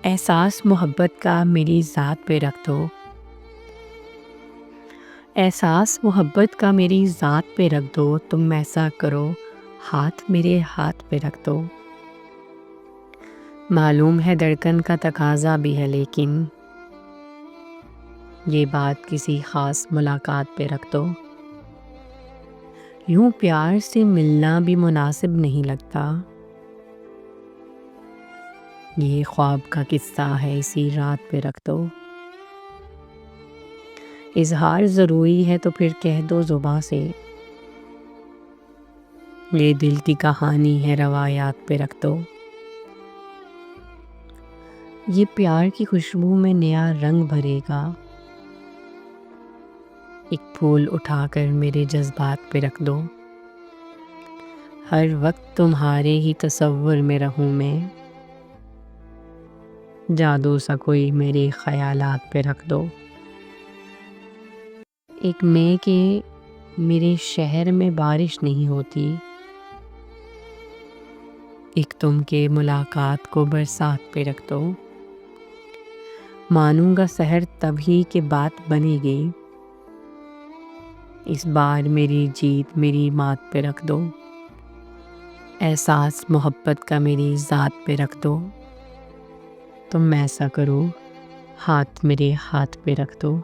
احساس محبت کا میری ذات پہ رکھ دو، احساس محبت کا میری ذات پہ رکھ دو، تم ایسا کرو ہاتھ میرے ہاتھ پہ رکھ دو۔ معلوم ہے دھڑکن کا تقاضا بھی ہے، لیکن یہ بات کسی خاص ملاقات پہ رکھ دو۔ یوں پیار سے ملنا بھی مناسب نہیں لگتا، یہ خواب کا قصہ ہے، اسی رات پہ رکھ دو۔ اظہار ضروری ہے تو پھر کہہ دو زباں سے، یہ دل کی کہانی ہے، روایات پہ رکھ دو۔ یہ پیار کی خوشبو میں نیا رنگ بھرے گا، ایک پھول اٹھا کر میرے جذبات پہ رکھ دو۔ ہر وقت تمہارے ہی تصور میں رہوں میں، جادو سا کوئی میرے خیالات پہ رکھ دو۔ ایک میں کہ میرے شہر میں بارش نہیں ہوتی، ایک تم کے ملاقات کو برسات پہ رکھ دو۔ مانوں گا سحر تبھی کہ بات بنے گی، اس بار میری جیت میری مات پہ رکھ دو۔ احساس محبت کا میری ذات پہ رکھ دو، تم ایسا کرو ہاتھ میرے ہاتھ پہ رکھ دو۔